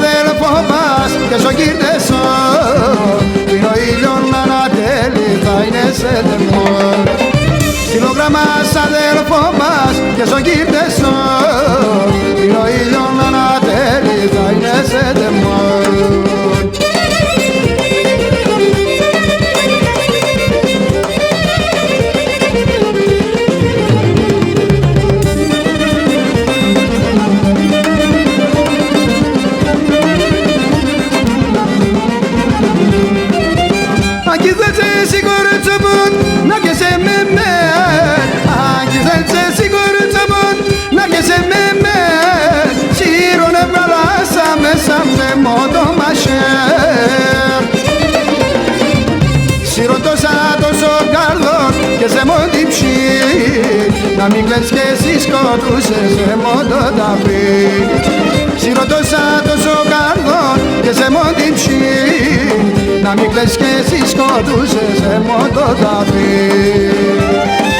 αδέλφο πας και στο κύρτεσο πριν ο ήλιος να ανατέλει θα είναι σε δεμό. Κιλόγραμμα αδέλφο πας και στο κύρτεσο πριν ο ήλιος να ανατέλει θα είναι σε δεμό. Και σε μοντιψί να μην κλαις και εσύ σκοτούσες σε μόντο ταπί. Σιρωτώσα τόσο καρδόν και σε μοντιψί να μην κλαις και εσύ σκοτούσες σε μόντο ταπί.